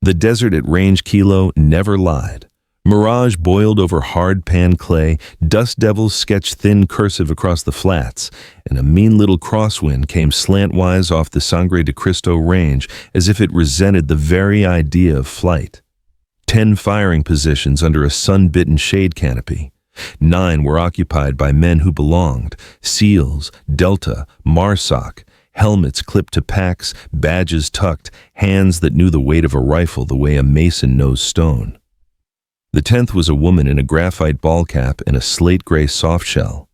The desert at Range Kilo never lied. Mirage boiled over hard pan clay, dust devils sketched thin cursive across the flats, and a mean little crosswind came slantwise off the Sangre de Cristo range as if it resented the very idea of flight. 10 firing positions under a sun-bitten shade canopy. 9 were occupied by men who belonged: SEALs, Delta, MARSOC, helmets clipped to packs, badges tucked, hands that knew the weight of a rifle the way a mason knows stone. The 10th was a woman in a graphite ball cap and a slate-gray softshell.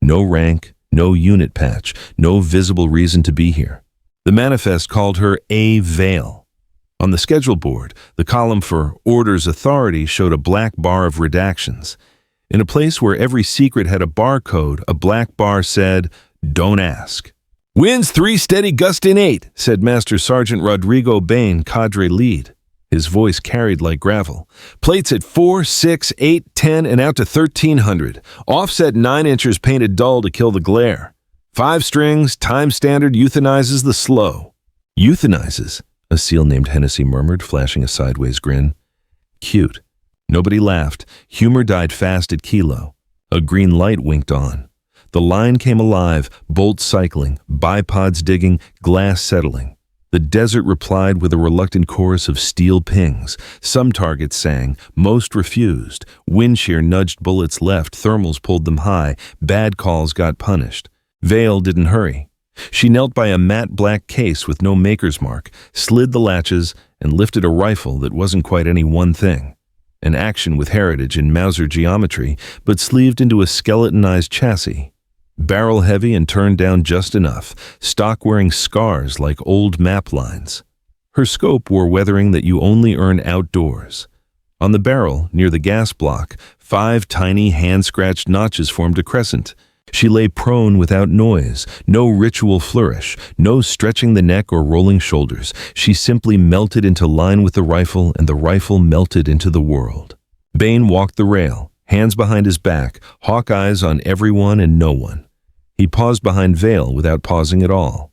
No rank, no unit patch, no visible reason to be here. The manifest called her A. Vale. On the schedule board, the column for Orders Authority showed a black bar of redactions. In a place where every secret had a barcode, a black bar said, "Don't ask." "Winds 3 steady, gust in 8, said Master Sergeant Rodrigo Bain, cadre lead. His voice carried like gravel. "Plates at 4, 6, 8, 10, and out to 1300. Offset 9 inches painted dull to kill the glare. 5 strings, time standard, euthanizes the slow." "Euthanizes?" a SEAL named Hennessy murmured, flashing a sideways grin. "Cute." Nobody laughed. Humor died fast at Kilo. A green light winked on. The line came alive, bolts cycling, bipods digging, glass settling. The desert replied with a reluctant chorus of steel pings. Some targets sang, most refused. Wind shear nudged bullets left, thermals pulled them high, bad calls got punished. Vale didn't hurry. She knelt by a matte black case with no maker's mark, slid the latches, and lifted a rifle that wasn't quite any one thing. An action with heritage in Mauser geometry, but sleeved into a skeletonized chassis. Barrel heavy and turned down just enough, stock wearing scars like old map lines. Her scope wore weathering that you only earn outdoors. On the barrel, near the gas block, 5 tiny hand-scratched notches formed a crescent. She lay prone without noise, no ritual flourish, no stretching the neck or rolling shoulders. She simply melted into line with the rifle, and the rifle melted into the world. Bain walked the rail, hands behind his back, hawk eyes on everyone and no one. He paused behind Vale without pausing at all.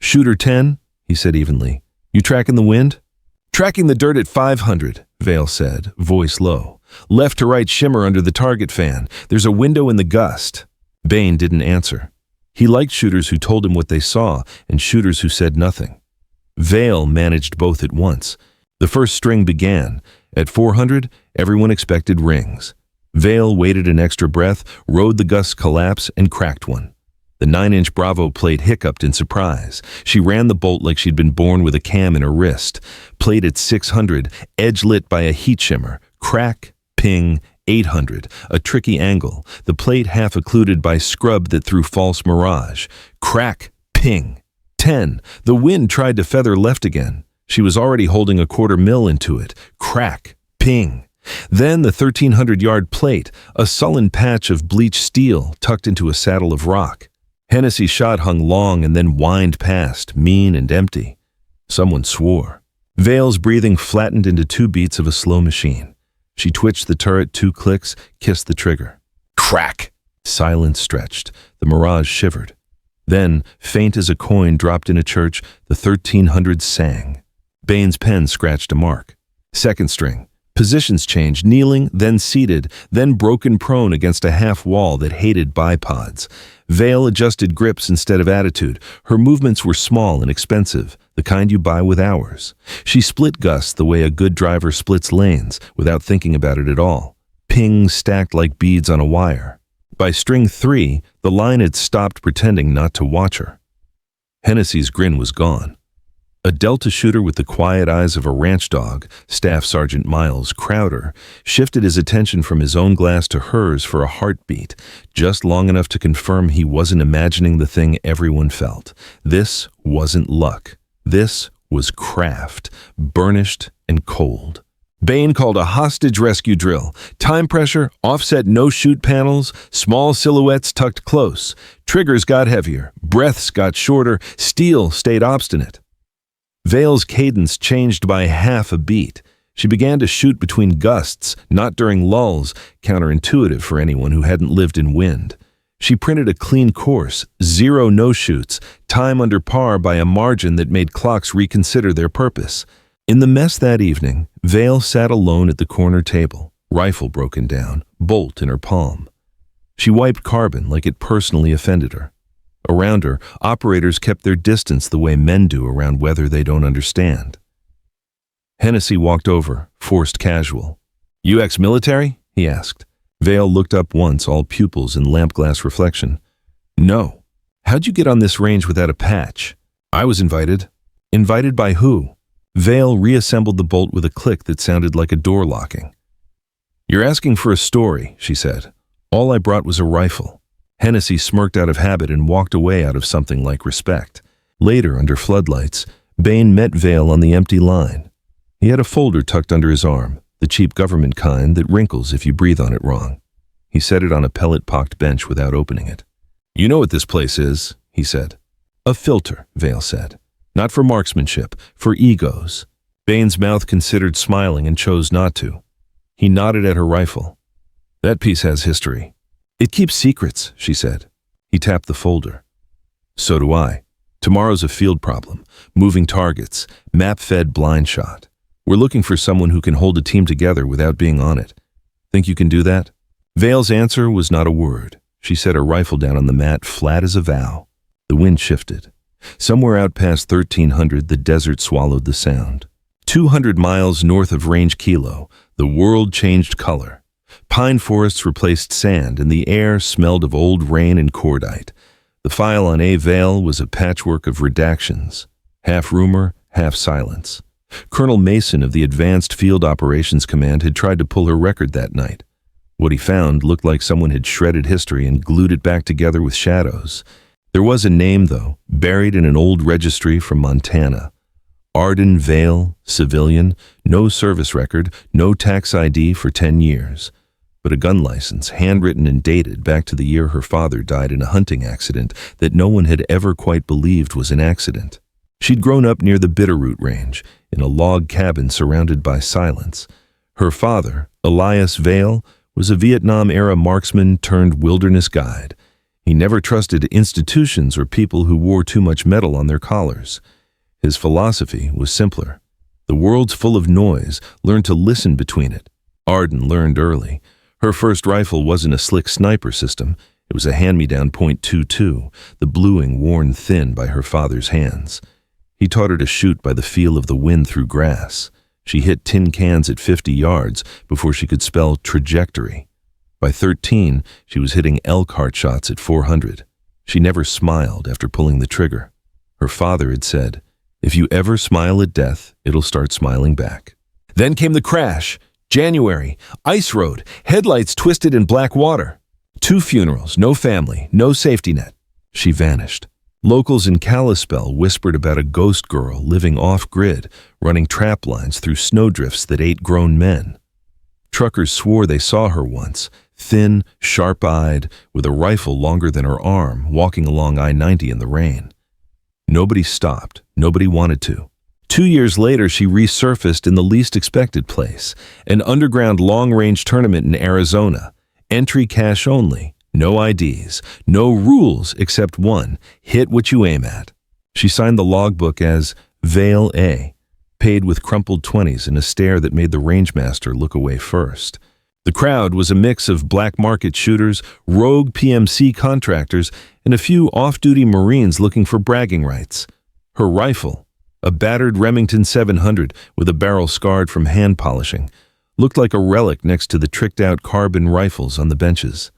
"Shooter 10, he said evenly. "You tracking the wind?" "Tracking the dirt at 500, Vale said, voice low. "Left to right shimmer under the target fan. There's a window in the gust." Bain didn't answer. He liked shooters who told him what they saw and shooters who said nothing. Vale managed both at once. The first string began. At 400, everyone expected rings. Vale waited an extra breath, rode the gust's collapse, and cracked one. The 9-inch Bravo plate hiccuped in surprise. She ran the bolt like she'd been born with a cam in her wrist. Plate at 600, edge lit by a heat shimmer. Crack, ping, 800, a tricky angle. The plate half occluded by scrub that threw false mirage. Crack, ping. 10, the wind tried to feather left again. She was already holding a 1/4 mil into it. Crack, ping. Then the 1,300-yard plate, a sullen patch of bleached steel tucked into a saddle of rock. Hennessy's shot hung long and then whined past, mean and empty. Someone swore. Vale's breathing flattened into 2 beats of a slow machine. She twitched the turret 2 clicks, kissed the trigger. Crack! Silence stretched. The mirage shivered. Then, faint as a coin dropped in a church, the 1,300 sang. Bain's pen scratched a mark. Second string. Positions changed, kneeling, then seated, then broken prone against a half wall that hated bipods. Vale adjusted grips instead of attitude. Her movements were small and expensive, the kind you buy with hours. She split gusts the way a good driver splits lanes, without thinking about it at all. Pings stacked like beads on a wire. By string 3, the line had stopped pretending not to watch her. Hennessy's grin was gone. A Delta shooter with the quiet eyes of a ranch dog, Staff Sergeant Miles Crowder, shifted his attention from his own glass to hers for a heartbeat, just long enough to confirm he wasn't imagining the thing everyone felt. This wasn't luck. This was craft, burnished and cold. Bain called a hostage rescue drill. Time pressure, offset no-shoot panels, small silhouettes tucked close. Triggers got heavier, breaths got shorter, steel stayed obstinate. Vale's cadence changed by half a beat. She began to shoot between gusts, not during lulls, counterintuitive for anyone who hadn't lived in wind. She printed a clean course, 0 no-shoots, time under par by a margin that made clocks reconsider their purpose. In the mess that evening, Vale sat alone at the corner table, rifle broken down, bolt in her palm. She wiped carbon like it personally offended her. Around her, operators kept their distance the way men do around weather they don't understand. Hennessy walked over, forced casual. "You ex-military?" he asked. Vale looked up once, all pupils in lampglass reflection. "No. How'd you get on this range without a patch?" "I was invited." "Invited by who?" Vale reassembled the bolt with a click that sounded like a door locking. "You're asking for a story," she said. "All I brought was a rifle." Hennessy smirked out of habit and walked away out of something like respect. Later, under floodlights, Bain met Vale on the empty line. He had a folder tucked under his arm, the cheap government kind that wrinkles if you breathe on it wrong. He set it on a pellet-pocked bench without opening it. "You know what this place is," he said. "A filter," Vale said. "Not for marksmanship, for egos." Bain's mouth considered smiling and chose not to. He nodded at her rifle. "That piece has history." "It keeps secrets," she said. He tapped the folder. "So do I. Tomorrow's a field problem. Moving targets, map-fed blind shot. We're looking for someone who can hold a team together without being on it. Think you can do that?" Vale's answer was not a word. She set her rifle down on the mat, flat as a vow. The wind shifted. Somewhere out past 1300, the desert swallowed the sound. 200 miles north of Range Kilo, the world changed color. Pine forests replaced sand, and the air smelled of old rain and cordite. The file on A. Vale was a patchwork of redactions, half rumor, half silence. Colonel Mason of the Advanced Field Operations Command had tried to pull her record that night. What he found looked like someone had shredded history and glued it back together with shadows. There was a name, though, buried in an old registry from Montana. Arden Vale, civilian, no service record, no tax ID for 10 years. But a gun license, handwritten and dated back to the year her father died in a hunting accident that no one had ever quite believed was an accident. She'd grown up near the Bitterroot Range, in a log cabin surrounded by silence. Her father, Elias Vale, was a Vietnam-era marksman turned wilderness guide. He never trusted institutions or people who wore too much metal on their collars. His philosophy was simpler. The world's full of noise, learn to listen between it. Arden learned early. Her first rifle wasn't a slick sniper system. It was a hand-me-down .22, the bluing worn thin by her father's hands. He taught her to shoot by the feel of the wind through grass. She hit tin cans at 50 yards before she could spell trajectory. By 13, she was hitting Elkhart shots at 400. She never smiled after pulling the trigger. Her father had said, "If you ever smile at death, it'll start smiling back." Then came the crash. January, ice road, headlights twisted in black water. 2 funerals, no family, no safety net. She vanished. Locals in Kalispell whispered about a ghost girl living off-grid, running trap lines through snowdrifts that ate grown men. Truckers swore they saw her once, thin, sharp-eyed, with a rifle longer than her arm, walking along I-90 in the rain. Nobody stopped. Nobody wanted to. 2 years later, she resurfaced in the least expected place, an underground long-range tournament in Arizona. Entry cash only. No IDs, no rules except one, hit what you aim at. She signed the logbook as Vale A, paid with crumpled 20s and a stare that made the rangemaster look away first. The crowd was a mix of black market shooters, rogue PMC contractors, and a few off-duty Marines looking for bragging rights. Her rifle, a battered Remington 700 with a barrel scarred from hand polishing, looked like a relic next to the tricked-out carbon rifles on the benches.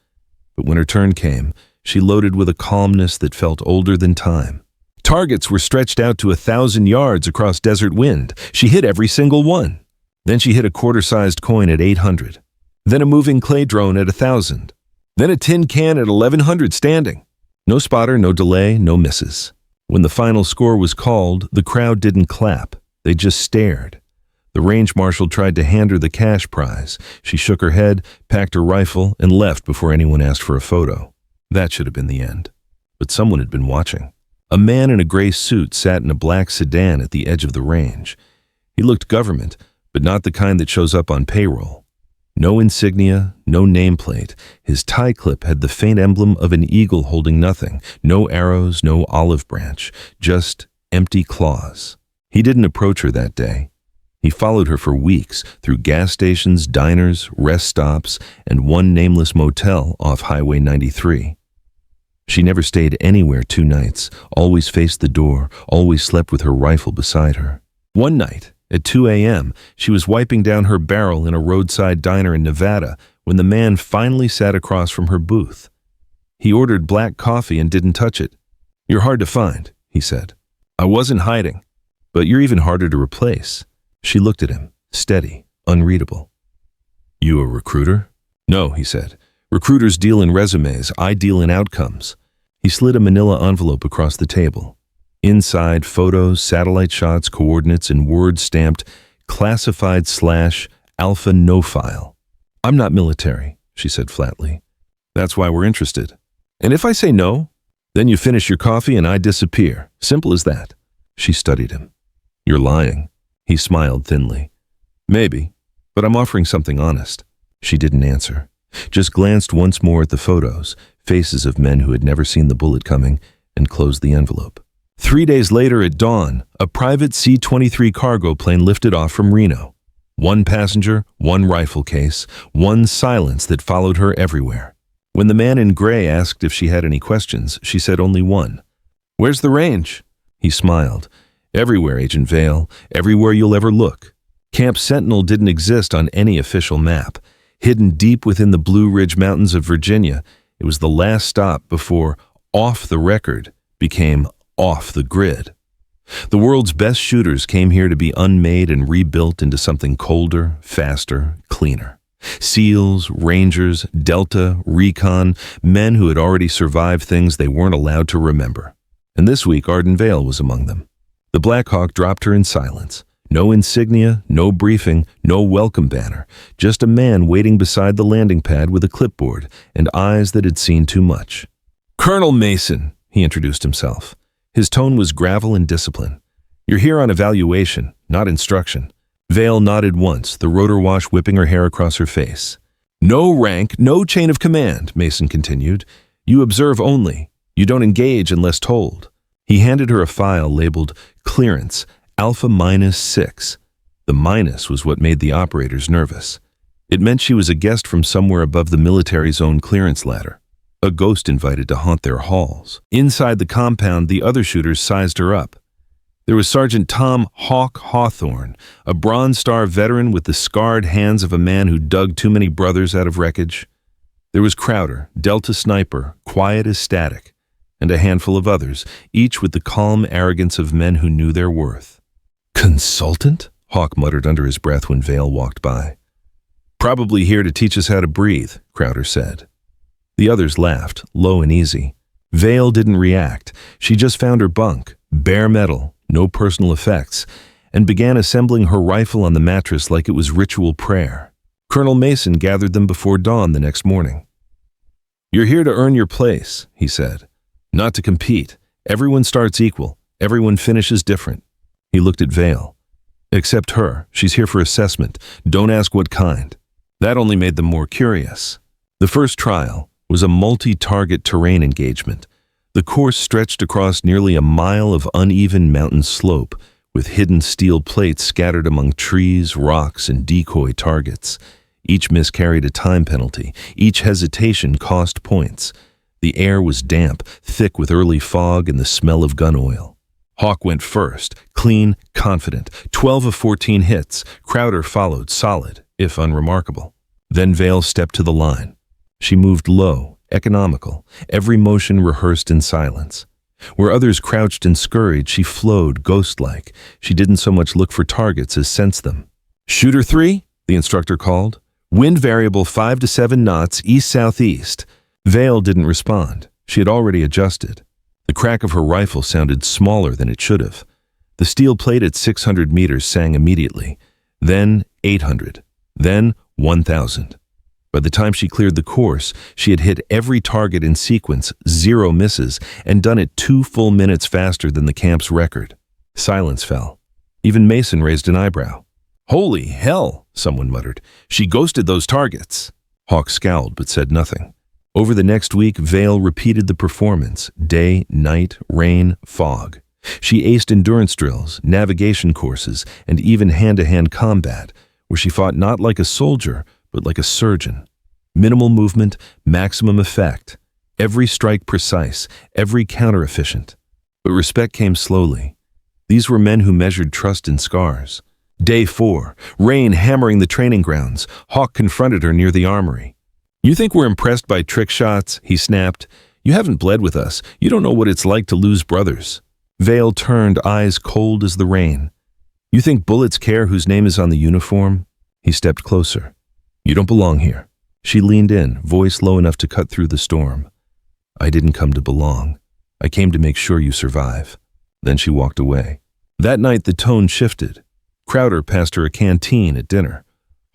But when her turn came, she loaded with a calmness that felt older than time. Targets were stretched out to 1,000 yards across desert wind. She hit every single one. Then she hit a quarter-sized coin at 800. Then a moving clay drone at 1,000. Then a tin can at 1,100 standing. No spotter, no delay, no misses. When the final score was called, the crowd didn't clap. They just stared. The range marshal tried to hand her the cash prize. She shook her head, packed her rifle, and left before anyone asked for a photo. That should have been the end. But someone had been watching. A man in a gray suit sat in a black sedan at the edge of the range. He looked government, but not the kind that shows up on payroll. No insignia, no nameplate. His tie clip had the faint emblem of an eagle holding nothing. No arrows, no olive branch, just empty claws. He didn't approach her that day. He followed her for weeks through gas stations, diners, rest stops, and one nameless motel off Highway 93. She never stayed anywhere 2 nights, always faced the door, always slept with her rifle beside her. One night, at 2 a.m., she was wiping down her barrel in a roadside diner in Nevada when the man finally sat across from her booth. He ordered black coffee and didn't touch it. "You're hard to find," he said. "I wasn't hiding, but you're even harder to replace." She looked at him, steady, unreadable. "You a recruiter?" "No," he said. "Recruiters deal in resumes, I deal in outcomes." He slid a manila envelope across the table. Inside, photos, satellite shots, coordinates, and words stamped classified/alpha no file. "I'm not military," she said flatly. "That's why we're interested. And if I say no, then you finish your coffee and I disappear. Simple as that." She studied him. "You're lying." He smiled thinly. "Maybe, but I'm offering something honest." She didn't answer, just glanced once more at the photos, faces of men who had never seen the bullet coming, and closed the envelope. 3 days later at dawn, a private C-23 cargo plane lifted off from Reno. 1 passenger, 1 rifle case, 1 silence that followed her everywhere. When the man in gray asked if she had any questions, she said only one. "Where's the range?" He smiled. "Everywhere, Agent Vale. Everywhere you'll ever look." Camp Sentinel didn't exist on any official map. Hidden deep within the Blue Ridge Mountains of Virginia, it was the last stop before off the record became off the grid. The world's best shooters came here to be unmade and rebuilt into something colder, faster, cleaner. SEALs, Rangers, Delta, Recon, men who had already survived things they weren't allowed to remember. And this week, Arden Vale was among them. The Black Hawk dropped her in silence. No insignia, no briefing, no welcome banner. Just a man waiting beside the landing pad with a clipboard and eyes that had seen too much. "Colonel Mason," he introduced himself. His tone was gravel and discipline. "You're here on evaluation, not instruction." Vale nodded once, the rotor wash whipping her hair across her face. "No rank, no chain of command," Mason continued. "You observe only. You don't engage unless told." He handed her a file labeled Clearance, Alpha -6. The minus was what made the operators nervous. It meant she was a guest from somewhere above the military's own clearance ladder. A ghost invited to haunt their halls. Inside the compound, the other shooters sized her up. There was Sergeant Tom Hawk Hawthorne, a Bronze Star veteran with the scarred hands of a man who dug too many brothers out of wreckage. There was Crowder, Delta sniper, quiet as static, and a handful of others, each with the calm arrogance of men who knew their worth. "Consultant?" Hawk muttered under his breath when Vale walked by. "Probably here to teach us how to breathe," Crowder said. The others laughed, low and easy. Vale didn't react. She just found her bunk, bare metal, no personal effects, and began assembling her rifle on the mattress like it was ritual prayer. Colonel Mason gathered them before dawn the next morning. "You're here to earn your place," he said. "Not to compete. Everyone starts equal. Everyone finishes different." He looked at Vale. "Except her. She's here for assessment. Don't ask what kind." That only made them more curious. The first trial was a multi-target terrain engagement. The course stretched across nearly a mile of uneven mountain slope, with hidden steel plates scattered among trees, rocks, and decoy targets. Each miss carried a time penalty. Each hesitation cost points. The air was damp, thick with early fog and the smell of gun oil. Hawk went first, clean, confident, 12 of 14 hits. Crowder followed, solid, if unremarkable. Then Vale stepped to the line. She moved low, economical, every motion rehearsed in silence. Where others crouched and scurried, she flowed, ghost-like. She didn't so much look for targets as sense them. "Shooter 3, the instructor called. "Wind variable 5 to 7 knots, east-southeast." Vale didn't respond. She had already adjusted. The crack of her rifle sounded smaller than it should have. The steel plate at 600 meters sang immediately. Then 800. Then 1,000. By the time she cleared the course, she had hit every target in sequence, 0 misses, and done it 2 full minutes faster than the camp's record. Silence fell. Even Mason raised an eyebrow. "Holy hell," someone muttered. "She ghosted those targets." Hawk scowled but said nothing. Over the next week, Vale repeated the performance, day, night, rain, fog. She aced endurance drills, navigation courses, and even hand-to-hand combat, where she fought not like a soldier, but like a surgeon. Minimal movement, maximum effect. Every strike precise, every counter efficient. But respect came slowly. These were men who measured trust in scars. Day 4, rain hammering the training grounds. Hawk confronted her near the armory. "You think we're impressed by trick shots?" he snapped. "You haven't bled with us. You don't know what it's like to lose brothers." Vale turned, eyes cold as the rain. "You think bullets care whose name is on the uniform?" He stepped closer. "You don't belong here." She leaned in, voice low enough to cut through the storm. "I didn't come to belong. I came to make sure you survive." Then she walked away. That night the tone shifted. Crowder passed her a canteen at dinner.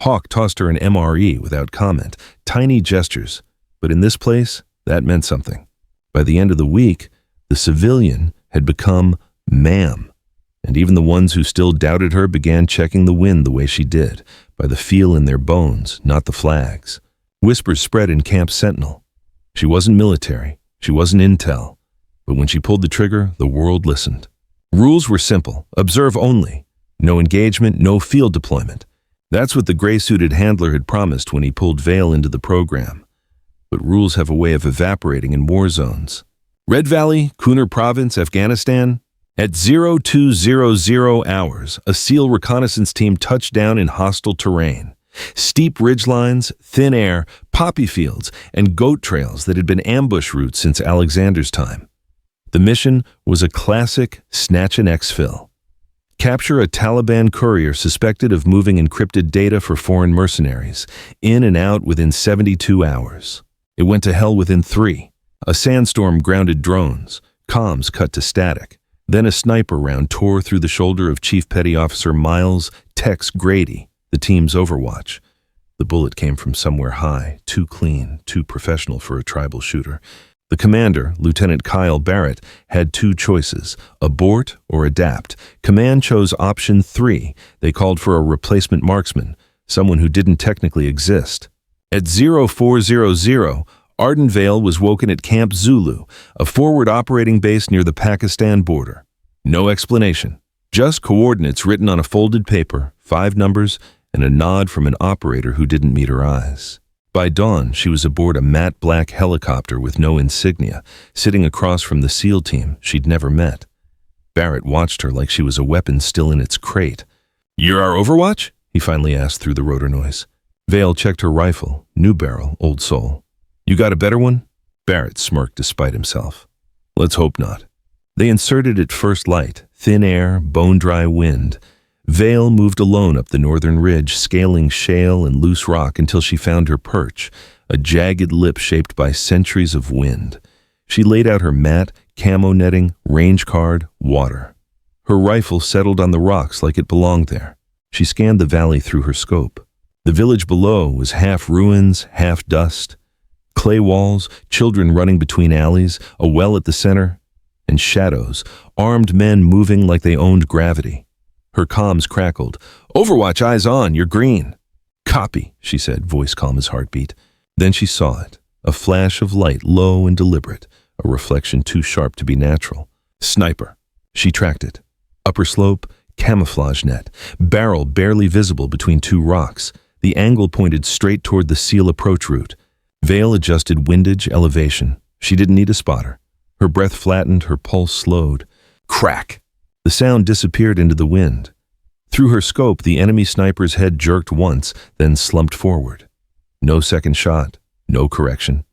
Hawk tossed her an MRE without comment, tiny gestures. But in this place, that meant something. By the end of the week, the civilian had become ma'am. And even the ones who still doubted her began checking the wind the way she did, by the feel in their bones, not the flags. Whispers spread in Camp Sentinel. She wasn't military, she wasn't intel. But when she pulled the trigger, the world listened. Rules were simple: observe only. No engagement, no field deployment. That's what the gray-suited handler had promised when he pulled Vale into the program. But rules have a way of evaporating in war zones. Red Valley, Kunar Province, Afghanistan. At 0200 hours, a SEAL reconnaissance team touched down in hostile terrain. Steep ridgelines, thin air, poppy fields, and goat trails that had been ambush routes since Alexander's time. The mission was a classic snatch and exfil. Capture a Taliban courier suspected of moving encrypted data for foreign mercenaries, in and out within 72 hours. It went to hell within 3. A sandstorm grounded drones, comms cut to static. Then a sniper round tore through the shoulder of Chief Petty Officer Miles Tex Grady, the team's overwatch. The bullet came from somewhere high, too clean, too professional for a tribal shooter. The commander, Lieutenant Kyle Barrett, had 2 choices: abort or adapt. Command chose option 3. They called for a replacement marksman, someone who didn't technically exist. At 0400, Arden Vale was woken at Camp Zulu, a forward operating base near the Pakistan border. No explanation, just coordinates written on a folded paper, 5 numbers, and a nod from an operator who didn't meet her eyes. By dawn, she was aboard a matte black helicopter with no insignia, sitting across from the SEAL team she'd never met. Barrett watched her like she was a weapon still in its crate. "You're our Overwatch?" he finally asked through the rotor noise. Vale checked her rifle, new barrel, old soul. "You got a better one?" Barrett smirked despite himself. "Let's hope not." They inserted at first light, thin air, bone-dry wind. Vale moved alone up the northern ridge, scaling shale and loose rock until she found her perch, a jagged lip shaped by centuries of wind. She laid out her mat, camo netting, range card, water. Her rifle settled on the rocks like it belonged there. She scanned the valley through her scope. The village below was half ruins, half dust. Clay walls, children running between alleys, a well at the center, and shadows, armed men moving like they owned gravity. Her comms crackled. "Overwatch, eyes on, you're green." "Copy," she said, voice calm as heartbeat. Then she saw it, a flash of light, low and deliberate, a reflection too sharp to be natural. Sniper. She tracked it. Upper slope, camouflage net, barrel barely visible between 2 rocks. The angle pointed straight toward the SEAL approach route. Vale adjusted windage, elevation. She didn't need a spotter. Her breath flattened, her pulse slowed. Crack! The sound disappeared into the wind. Through her scope, the enemy sniper's head jerked once, then slumped forward. No second shot, no correction,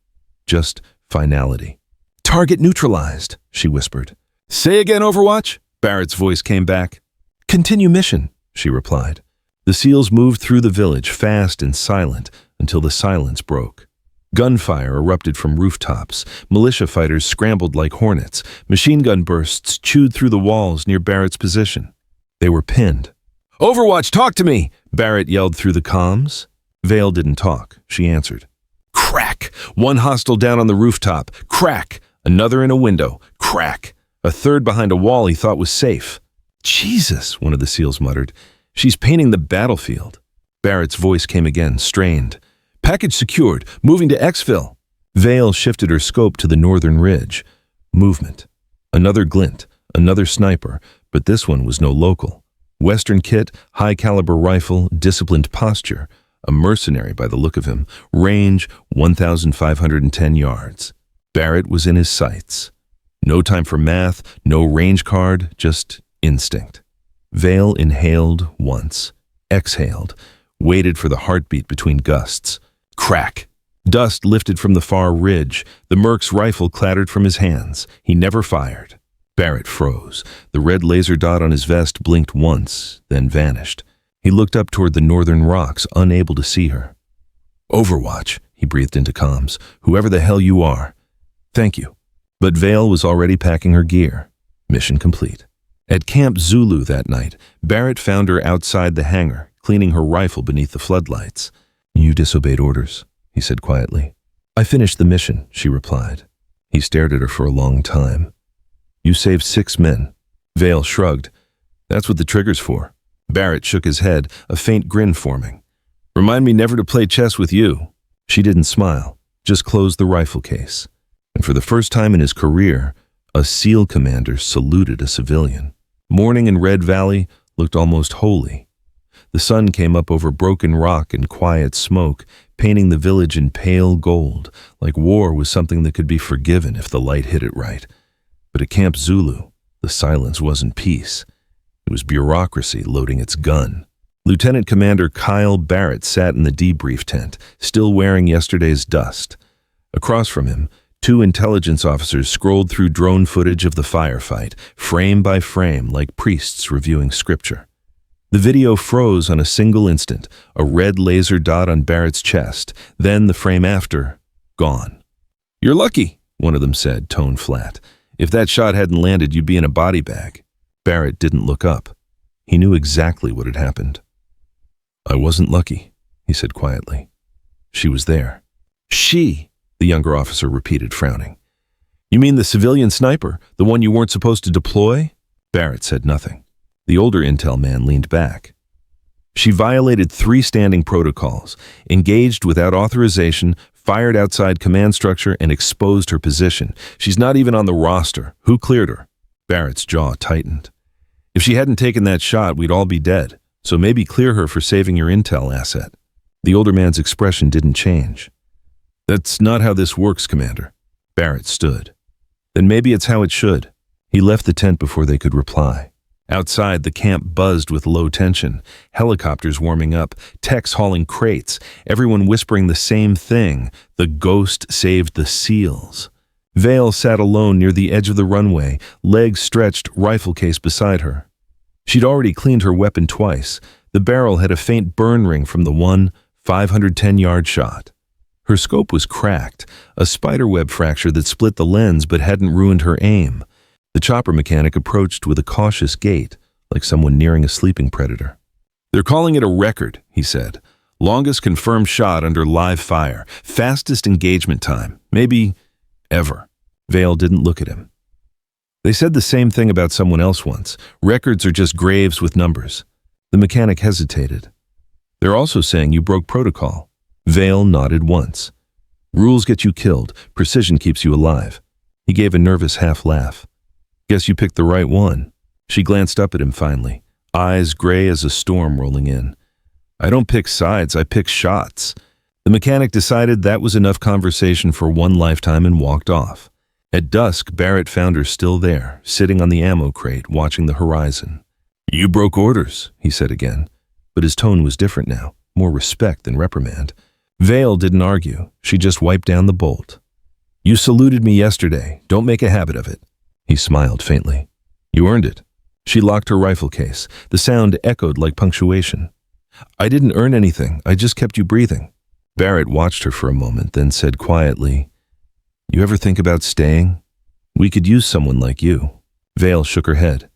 just finality. "Target neutralized," she whispered. "Say again, Overwatch?" Barrett's voice came back. "Continue mission," she replied. The SEALs moved through the village, fast and silent, until the silence broke. Gunfire erupted from rooftops. Militia fighters scrambled like hornets. Machine gun bursts chewed through the walls near Barrett's position. They were pinned. "Overwatch, talk to me!" Barrett yelled through the comms. Vale didn't talk. She answered. Crack! One hostile down on the rooftop. Crack! Another in a window. Crack! A third behind a wall he thought was safe. "Jesus," one of the SEALs muttered. "She's painting the battlefield." Barrett's voice came again, strained. "Package secured. Moving to exfil." Vale shifted her scope to the northern ridge. Movement. Another glint. Another sniper, but this one was no local. Western kit, high-caliber rifle, disciplined posture. A mercenary by the look of him. Range, 1,510 yards. Barrett was in his sights. No time for math, no range card, just instinct. Vale inhaled once, exhaled, waited for the heartbeat between gusts. Crack! Dust lifted from the far ridge. The Merc's rifle clattered from his hands. He never fired. Barrett froze. The red laser dot on his vest blinked once, then vanished. He looked up toward the northern rocks, unable to see her. "Overwatch," he breathed into comms. "Whoever the hell you are." "Thank you." But Vale was already packing her gear. Mission complete. At Camp Zulu that night, Barrett found her outside the hangar, cleaning her rifle beneath the floodlights. "You disobeyed orders," he said quietly. "I finished the mission," she replied. He stared at her for a long time. "You saved 6 men." Vale shrugged. "That's what the trigger's for." Barrett shook his head, a faint grin forming. "Remind me never to play chess with you." She didn't smile, just closed the rifle case. And for the first time in his career, a SEAL commander saluted a civilian. Morning in Red Valley looked almost holy. The sun came up over broken rock and quiet smoke, painting the village in pale gold, like war was something that could be forgiven if the light hit it right. But at Camp Zulu, the silence wasn't peace. It was bureaucracy loading its gun. Lieutenant Commander Kyle Barrett sat in the debrief tent, still wearing yesterday's dust. Across from him, 2 intelligence officers scrolled through drone footage of the firefight, frame by frame, like priests reviewing scripture. The video froze on a single instant, a red laser dot on Barrett's chest, then the frame after, gone. "You're lucky," one of them said, tone flat. "If that shot hadn't landed, you'd be in a body bag." Barrett didn't look up. He knew exactly what had happened. "I wasn't lucky," he said quietly. "She was there." "She," the younger officer repeated, frowning. "You mean the civilian sniper, the one you weren't supposed to deploy?" Barrett said nothing. The older intel man leaned back. "She violated 3 standing protocols, engaged without authorization, fired outside command structure, and exposed her position. She's not even on the roster. Who cleared her?" Barrett's jaw tightened. "If she hadn't taken that shot, we'd all be dead. So maybe clear her for saving your intel asset." The older man's expression didn't change. "That's not how this works, Commander." Barrett stood. "Then maybe it's how it should." He left the tent before they could reply. Outside, the camp buzzed with low tension. Helicopters warming up, techs hauling crates, everyone whispering the same thing: the ghost saved the SEALs. Vale sat alone near the edge of the runway, legs stretched, rifle case beside her. She'd already cleaned her weapon twice. The barrel had a faint burn ring from the 510-yard shot. Her scope was cracked, a spiderweb fracture that split the lens but hadn't ruined her aim. The chopper mechanic approached with a cautious gait, like someone nearing a sleeping predator. "They're calling it a record," he said. "Longest confirmed shot under live fire. Fastest engagement time. Maybe ever." Vale didn't look at him. "They said the same thing about someone else once. Records are just graves with numbers." The mechanic hesitated. "They're also saying you broke protocol." Vale nodded once. "Rules get you killed. Precision keeps you alive." He gave a nervous half-laugh. "Guess you picked the right one." She glanced up at him finally, eyes gray as a storm rolling in. "I don't pick sides, I pick shots." The mechanic decided that was enough conversation for one lifetime and walked off. At dusk, Barrett found her still there, sitting on the ammo crate, watching the horizon. "You broke orders," he said again, but his tone was different now, more respect than reprimand. Vale didn't argue. She just wiped down the bolt. "You saluted me yesterday. Don't make a habit of it." He smiled faintly. "You earned it." She locked her rifle case. The sound echoed like punctuation. "I didn't earn anything. I just kept you breathing." Barrett watched her for a moment, then said quietly, "You ever think about staying? We could use someone like you." Vale shook her head.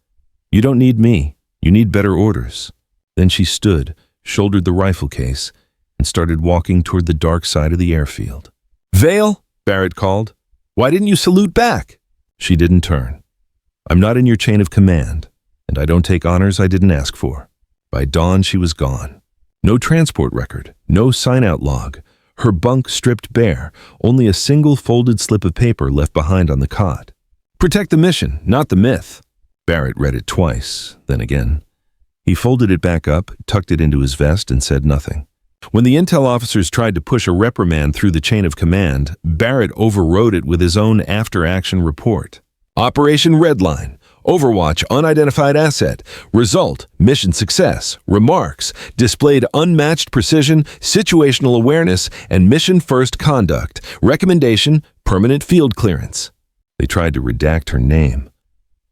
"You don't need me. You need better orders." Then she stood, shouldered the rifle case, and started walking toward the dark side of the airfield. "Vale," Barrett called. "Why didn't you salute back?" She didn't turn. "I'm not in your chain of command, and I don't take honors I didn't ask for." By dawn, she was gone. No transport record, no sign-out log. Her bunk stripped bare, only a single folded slip of paper left behind on the cot. "Protect the mission, not the myth." Barrett read it twice, then again. He folded it back up, tucked it into his vest, and said nothing. When the intel officers tried to push a reprimand through the chain of command, Barrett overrode it with his own after-action report. Operation Redline. Overwatch unidentified asset. Result, mission success. Remarks, displayed unmatched precision, situational awareness, and mission-first conduct. Recommendation, permanent field clearance. They tried to redact her name,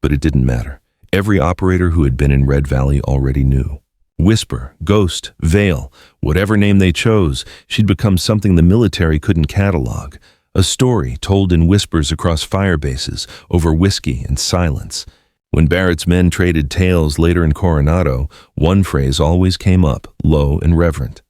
but it didn't matter. Every operator who had been in Red Valley already knew. Whisper, Ghost, Vale, whatever name they chose, she'd become something the military couldn't catalog. A story told in whispers across fire bases, over whiskey and silence. When Barrett's men traded tales later in Coronado, one phrase always came up, low and reverent.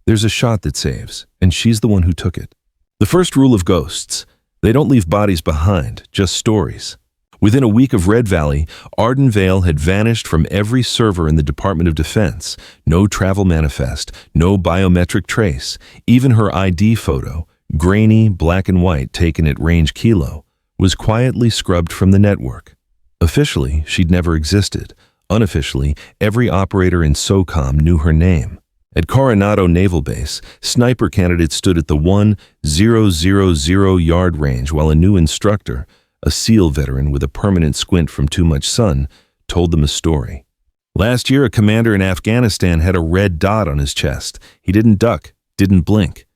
There's a shot that saves, and she's the one who took it. The first rule of ghosts: they don't leave bodies behind, just stories. Within a week of Red Valley, Arden Vale had vanished from every server in the Department of Defense. No travel manifest, no biometric trace. Even her ID photo, grainy black and white taken at range Kilo, was quietly scrubbed from the network. Officially, she'd never existed. Unofficially, every operator in SOCOM knew her name. At Coronado Naval Base, sniper candidates stood at the 1,000-yard range while a new instructor, a SEAL veteran with a permanent squint from too much sun, told them a story. Last year, a commander in Afghanistan had a red dot on his chest. He didn't duck, didn't blink.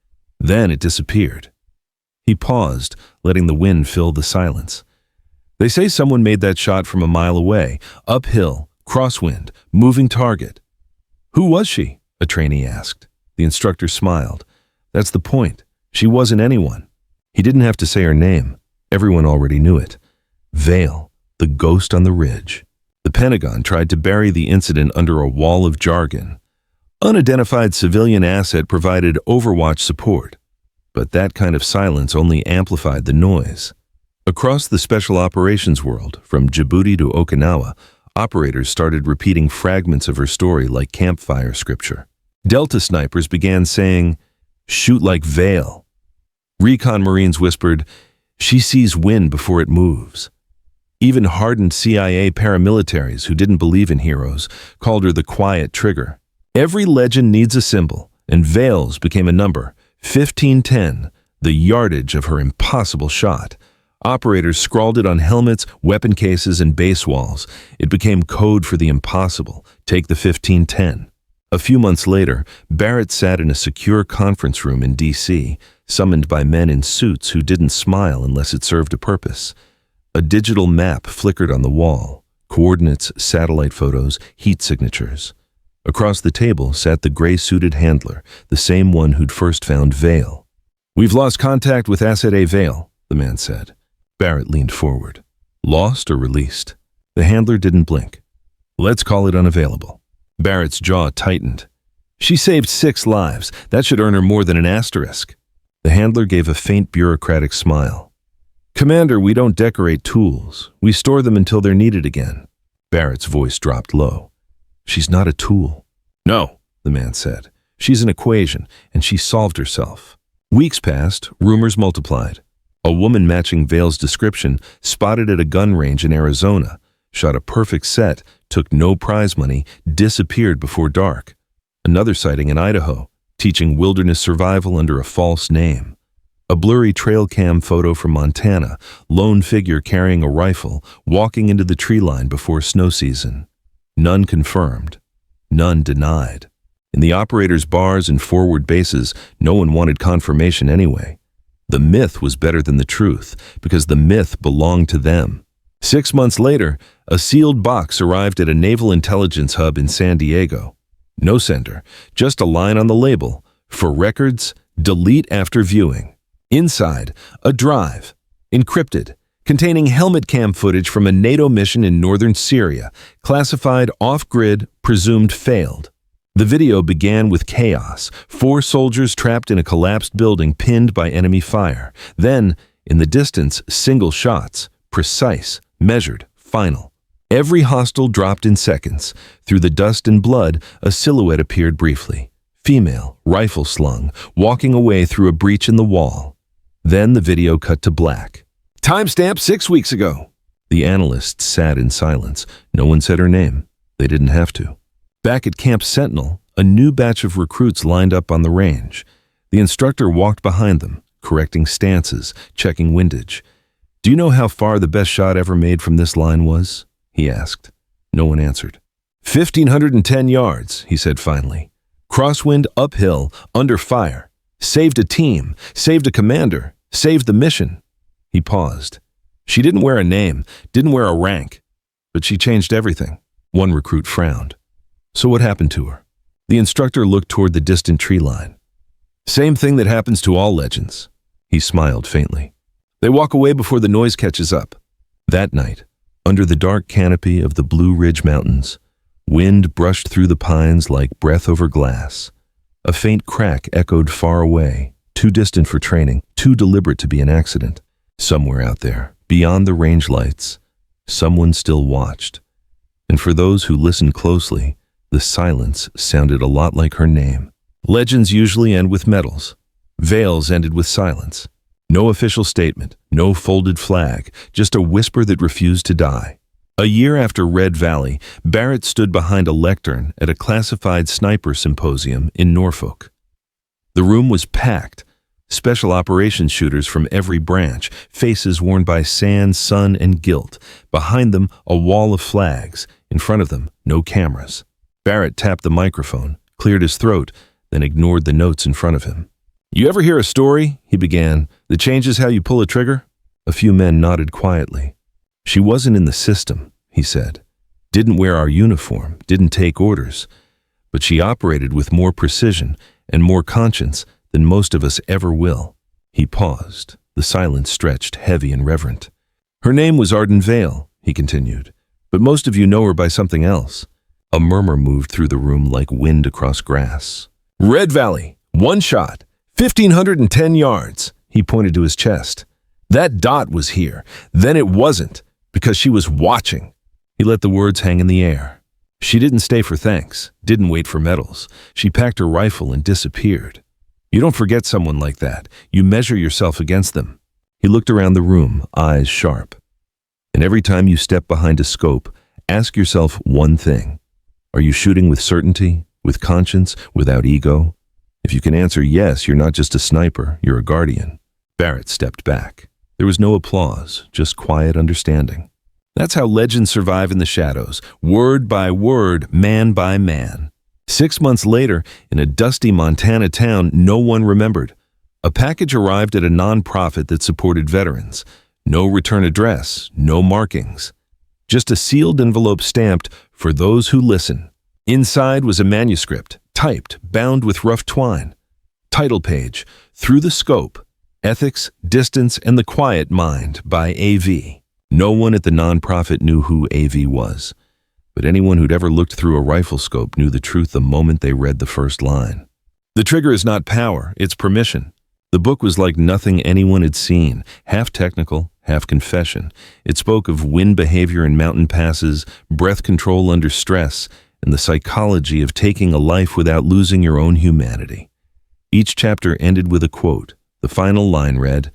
Then it disappeared. He paused, letting the wind fill the silence. They say someone made that shot from a mile away, uphill, crosswind, moving target. Who was she? A trainee asked. The instructor smiled. That's the point. She wasn't anyone. He didn't have to say her name. Everyone already knew it. Vale, the ghost on the ridge. The Pentagon tried to bury the incident under a wall of jargon. Unidentified civilian asset provided Overwatch support. But that kind of silence only amplified the noise. Across the special operations world, from Djibouti to Okinawa, operators started repeating fragments of her story like campfire scripture. Delta snipers began saying, "Shoot like Vale." Recon Marines whispered, "She sees wind before it moves." Even hardened CIA paramilitaries who didn't believe in heroes called her the quiet trigger. Every legend needs a symbol, and Vale's became a number, 1510, the yardage of her impossible shot. Operators scrawled it on helmets, weapon cases, and base walls. It became code for the impossible. Take the 1510. A few months later, Barrett sat in a secure conference room in D.C., summoned by men in suits who didn't smile unless it served a purpose. A digital map flickered on the wall. Coordinates, satellite photos, heat signatures. Across the table sat the gray-suited handler, the same one who'd first found Vale. "We've lost contact with Asset A Vale," the man said. Barrett leaned forward. Lost or released? The handler didn't blink. "Let's call it unavailable." Barrett's jaw tightened. "She saved 6 lives. That should earn her more than an asterisk." The handler gave a faint bureaucratic smile. "Commander, we don't decorate tools. We store them until they're needed again." Barrett's voice dropped low. "She's not a tool." "No," the man said. "She's an equation, and she solved herself." Weeks passed, rumors multiplied. A woman matching Vale's description, spotted at a gun range in Arizona, shot a perfect set, took no prize money, disappeared before dark. Another sighting in Idaho, teaching wilderness survival under a false name. A blurry trail cam photo from Montana, lone figure carrying a rifle, walking into the tree line before snow season. None confirmed, none denied. In the operators' bars and forward bases, no one wanted confirmation anyway. The myth was better than the truth, because the myth belonged to them. 6 months later, a sealed box arrived at a naval intelligence hub in San Diego. No sender, just a line on the label, "For records, delete after viewing." Inside, a drive, encrypted, containing helmet cam footage from a NATO mission in northern Syria, classified off-grid, presumed failed. The video began with chaos, 4 soldiers trapped in a collapsed building pinned by enemy fire. Then, in the distance, single shots, precise, measured, final. Every hostile dropped in seconds. Through the dust and blood, a silhouette appeared briefly. Female, rifle slung, walking away through a breach in the wall. Then the video cut to black. "Timestamp 6 weeks ago." The analysts sat in silence. No one said her name. They didn't have to. Back at Camp Sentinel, a new batch of recruits lined up on the range. The instructor walked behind them, correcting stances, checking windage. "Do you know how far the best shot ever made from this line was?" he asked. No one answered. 1,510 yards, he said finally. Crosswind, uphill, under fire. Saved a team, saved a commander, saved the mission. He paused. She didn't wear a name, didn't wear a rank, but she changed everything. One recruit frowned. So what happened to her? The instructor looked toward the distant tree line. Same thing that happens to all legends. He smiled faintly. They walk away before the noise catches up. That night, under the dark canopy of the Blue Ridge Mountains, wind brushed through the pines like breath over glass. A faint crack echoed far away, too distant for training, too deliberate to be an accident. Somewhere out there, beyond the range lights, someone still watched. And for those who listened closely, the silence sounded a lot like her name. Legends usually end with medals. Vale's ended with silence. No official statement, no folded flag, just a whisper that refused to die. A year after Red Valley, Barrett stood behind a lectern at a classified sniper symposium in Norfolk. The room was packed. Special operations shooters from every branch, faces worn by sand, sun, and guilt. Behind them, a wall of flags. In front of them, no cameras. Barrett tapped the microphone, cleared his throat, then ignored the notes in front of him. "You ever hear a story," he began, "that changes how you pull a trigger?" A few men nodded quietly. "She wasn't in the system," he said. "Didn't wear our uniform, didn't take orders. But she operated with more precision and more conscience than most of us ever will." He paused. The silence stretched, heavy and reverent. "Her name was Arden Vale," he continued, "but most of you know her by something else." A murmur moved through the room like wind across grass. "Red Valley, one shot, 1,510 yards, he pointed to his chest. "That dot was here, then it wasn't, because she was watching." He let the words hang in the air. "She didn't stay for thanks, didn't wait for medals. She packed her rifle and disappeared. You don't forget someone like that. You measure yourself against them." He looked around the room, eyes sharp. "And every time you step behind a scope, ask yourself one thing. Are you shooting with certainty, with conscience, without ego? If you can answer yes, you're not just a sniper, you're a guardian." Barrett stepped back. There was no applause, just quiet understanding. That's how legends survive in the shadows, word by word, man by man. 6 months later, in a dusty Montana town no one remembered, a package arrived at a nonprofit that supported veterans. No return address, no markings. Just a sealed envelope stamped, "For those who listen." Inside was a manuscript, typed, bound with rough twine. Title page, "Through the Scope, Ethics, Distance, and the Quiet Mind" by A.V. No one at the nonprofit knew who A.V. was, but anyone who'd ever looked through a rifle scope knew the truth the moment they read the first line. The trigger is not power, it's permission. The book was like nothing anyone had seen, half technical, half confession. It spoke of wind behavior in mountain passes, breath control under stress, and the psychology of taking a life without losing your own humanity. Each chapter ended with a quote. The final line read,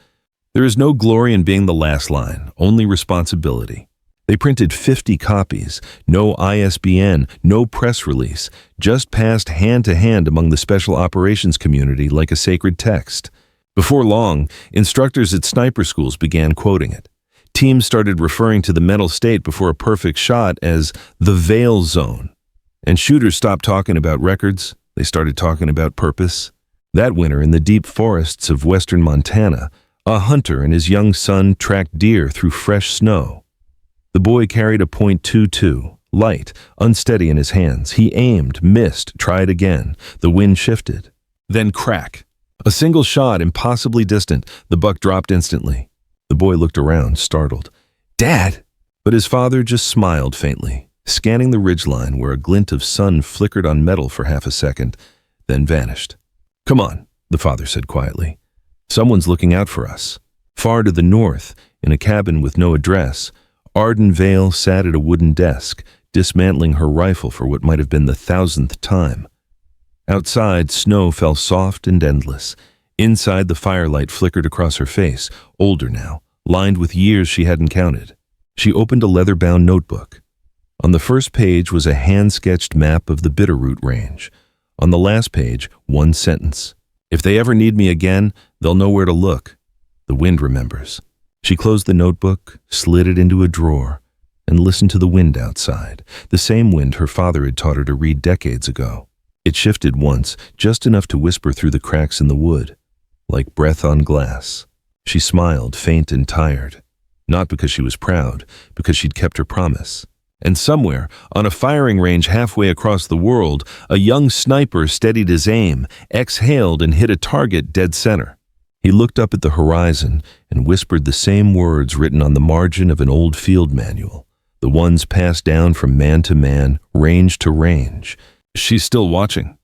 "There is no glory in being the last line, only responsibility." They printed 50 copies, no ISBN, no press release, just passed hand to hand among the special operations community like a sacred text. Before long, instructors at sniper schools began quoting it. Teams started referring to the mental state before a perfect shot as the Vale Zone. And shooters stopped talking about records, they started talking about purpose. That winter, in the deep forests of western Montana, a hunter and his young son tracked deer through fresh snow. The boy carried a .22, light, unsteady in his hands. He aimed, missed, tried again. The wind shifted. Then crack. A single shot, impossibly distant. The buck dropped instantly. The boy looked around, startled. "Dad!" But his father just smiled faintly, scanning the ridgeline where a glint of sun flickered on metal for half a second, then vanished. "Come on," the father said quietly. "Someone's looking out for us." Far to the north, in a cabin with no address, Arden Vale sat at a wooden desk, dismantling her rifle for what might have been the 1,000th time. Outside, snow fell soft and endless. Inside, the firelight flickered across her face, older now, lined with years she hadn't counted. She opened a leather-bound notebook. On the first page was a hand-sketched map of the Bitterroot Range. On the last page, one sentence. If they ever need me again, they'll know where to look. The wind remembers. She closed the notebook, slid it into a drawer, and listened to the wind outside, the same wind her father had taught her to read decades ago. It shifted once, just enough to whisper through the cracks in the wood, like breath on glass. She smiled, faint and tired. Not because she was proud, because she'd kept her promise. And somewhere, on a firing range halfway across the world, a young sniper steadied his aim, exhaled and hit a target dead center. He looked up at the horizon and whispered the same words written on the margin of an old field manual, the ones passed down from man to man, range to range. "She's still watching,"